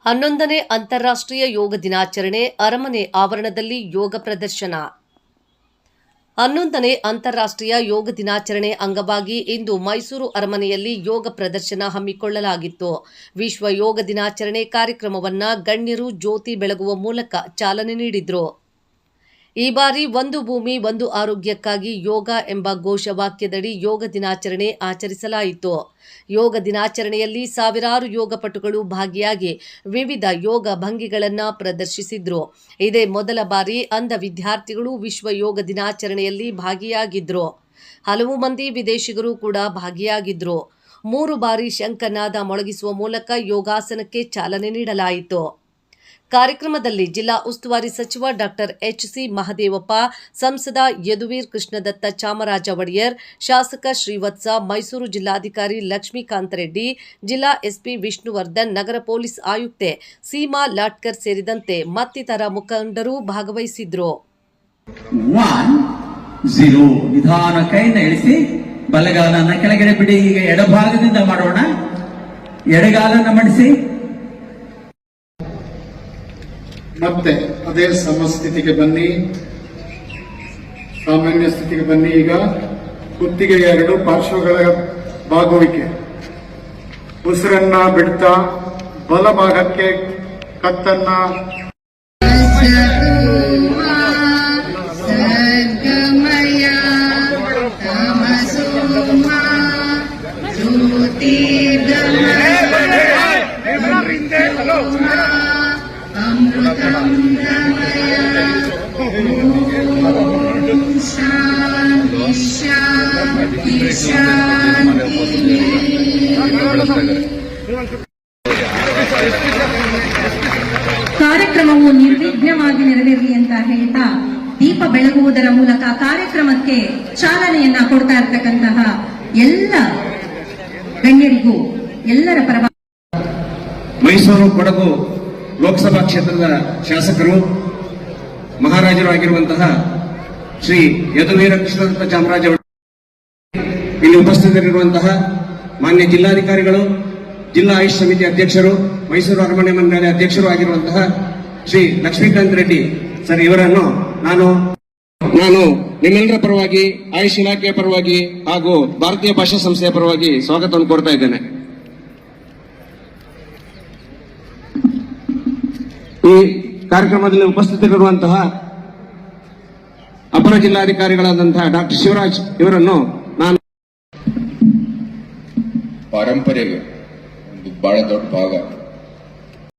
11ನೇ ಅಂತಾರಾಷ್ಟ್ರೀಯ ಯೋಗ ದಿನಾಚರಣೆ ಅರಮನೆ ಆವರಣದಲ್ಲಿ ಯೋಗ ಪ್ರದರ್ಶನ. 11ನೇ ಅಂತಾರಾಷ್ಟ್ರೀಯ ಯೋಗ ದಿನಾಚರಣೆ ಅಂಗವಾಗಿ ಇಂದು ಮೈಸೂರು ಅರಮನೆಯಲ್ಲಿ ಯೋಗ ಪ್ರದರ್ಶನ ಹಮ್ಮಿಕೊಳ್ಳಲಾಗಿತ್ತು. ವಿಶ್ವ ಯೋಗ ದಿನಾಚರಣೆ ಕಾರ್ಯಕ್ರಮವನ್ನು ಗಣ್ಯರು ಜ್ಯೋತಿ ಬೆಳಗುವ ಮೂಲಕ ಚಾಲನೆ ನೀಡಿದರು. ಈ ಬಾರಿ ಒಂದು ಭೂಮಿ ಒಂದು ಆರೋಗ್ಯಕ್ಕಾಗಿ ಯೋಗ ಎಂಬ ಘೋಷವಾಕ್ಯದಡಿ ಯೋಗ ದಿನಾಚರಣೆ ಆಚರಿಸಲಾಯಿತು. ಯೋಗ ದಿನಾಚರಣೆಯಲ್ಲಿ ಸಾವಿರಾರು ಯೋಗಪಟುಗಳು ಭಾಗಿಯಾಗಿ ವಿವಿಧ ಯೋಗ ಭಂಗಿಗಳನ್ನು ಪ್ರದರ್ಶಿಸಿದ್ರು. ಇದೇ ಮೊದಲ ಬಾರಿ ಅಂಧ ವಿದ್ಯಾರ್ಥಿಗಳು ವಿಶ್ವ ಯೋಗ ದಿನಾಚರಣೆಯಲ್ಲಿ ಭಾಗಿಯಾಗಿದ್ರು. ಹಲವು ಮಂದಿ ವಿದೇಶಿಗರು ಕೂಡ ಭಾಗಿಯಾಗಿದ್ರು. 3 ಬಾರಿ ಶಂಖನಾದ ಮೊಳಗಿಸುವ ಮೂಲಕ ಯೋಗಾಸನಕ್ಕೆ ಚಾಲನೆ ನೀಡಲಾಯಿತು. ಕಾರ್ಯಕ್ರಮದಲ್ಲಿ ಜಿಲ್ಲಾ ಉಸ್ತುವಾರಿ ಸಚಿವ ಡಾಕ್ಟರ್ ಎಚ್.ಸಿ. ಮಹದೇವಪ್ಪ, ಸಂಸದ ಯದುವೀರ್ ಕೃಷ್ಣದತ್ತ ಚಾಮರಾಜ ಒಡೆಯರ್, ಶಾಸಕ ಶ್ರೀವತ್ಸ, ಮೈಸೂರು ಜಿಲ್ಲಾಧಿಕಾರಿ ಲಕ್ಷ್ಮೀಕಾಂತ ರೆಡ್ಡಿ, ಜಿಲ್ಲಾ ಎಸ್ಪಿ ವಿಷ್ಣುವರ್ಧನ್, ನಗರ ಪೊಲೀಸ್ ಆಯುಕ್ತೆ ಸೀಮಾ ಲಾಟ್ಕರ್ ಸೇರಿದಂತೆ ಮತ್ತಿತರ ಮುಖಂಡರು ಭಾಗವಹಿಸಿದ್ರು. 1-0 ನಿಧಾನ ಕೈನ ಇಳಿಸಿ ಬಲಗಾಲನ ಕೆಳಗಡೆ ಬಿಡಿ. ಈಗ ಎಡಭಾಗದಿಂದ ಮಾಡೋಣ. ಎಡಗಾಲನ ಮಡಿಸಿ ಮತ್ತೆ ಅದೇ ಸಮಸ್ಥಿತಿಗೆ ಬನ್ನಿ, ಸಾಮಾನ್ಯ ಸ್ಥಿತಿಗೆ ಬನ್ನಿ. ಈಗ ಕುತ್ತಿಗೆ 2 ಪಾರ್ಶ್ವಗಳ ಬಾಗುವಿಕೆ. ಉಸಿರನ್ನ ಬಿಡ್ತಾ ಬಲಭಾಗಕ್ಕೆ ಕತ್ತನ್ನ ಕಾರ್ಯಕ್ರಮವು ನಿರ್ವಿಘ್ನವಾಗಿ ನೆರವೇರಲಿ ಅಂತ ಹೇಳ್ತಾ ದೀಪ ಬೆಳಗುವುದರ ಮೂಲಕ ಕಾರ್ಯಕ್ರಮಕ್ಕೆ ಚಾಲನೆಯನ್ನ ಕೊಡ್ತಾ ಇರ್ತಕ್ಕಂತಹ ಎಲ್ಲ ಗಣ್ಯರಿಗೂ ಎಲ್ಲರ ಪರವಾಗಿ ಮೈಸೂರು ಕೊಡಗು ಲೋಕಸಭಾ ಕ್ಷೇತ್ರದ ಶಾಸಕರು, ಮಹಾರಾಜರು ಆಗಿರುವಂತಹ ಶ್ರೀ ಯದುವೀರ ಕೃಷ್ಣದತ್ತ ಚಾಮರಾಜ ಇಲ್ಲಿ ಉಪಸ್ಥಿತರಿರುವಂತಹ ಮಾನ್ಯ ಜಿಲ್ಲಾಧಿಕಾರಿಗಳು, ಜಿಲ್ಲಾ ಆಯುಷ್ ಸಮಿತಿ ಅಧ್ಯಕ್ಷರು, ಮೈಸೂರು ಅರಮನೆ ಮಂಡಳಿ ಅಧ್ಯಕ್ಷರು ಆಗಿರುವಂತಹ ಶ್ರೀ ಲಕ್ಷ್ಮೀಕಾಂತ್ ರೆಡ್ಡಿ ಸರ್, ಇವರನ್ನು ನಾನು ನಿಮ್ಮೆಲ್ಲರ ಪರವಾಗಿ, ಆಯುಷ್ ಇಲಾಖೆಯ ಪರವಾಗಿ ಹಾಗೂ ಭಾರತೀಯ ಭಾಷಾ ಸಂಸ್ಥೆಯ ಪರವಾಗಿ ಸ್ವಾಗತವನ್ನು ಕೋರ್ತಾ ಇದ್ದೇನೆ. ಈ ಕಾರ್ಯಕ್ರಮದಲ್ಲಿ ಉಪಸ್ಥಿತರಿರುವಂತಹ ಅಪರ ಜಿಲ್ಲಾಧಿಕಾರಿಗಳಾದಂತಹ ಡಾಕ್ಟರ್ ಶಿವರಾಜ್ ಇವರನ್ನು ನಾನು ಪರಂಪರೆಗೆ ಒಂದು ಬಹಳ ದೊಡ್ಡ ಭಾಗ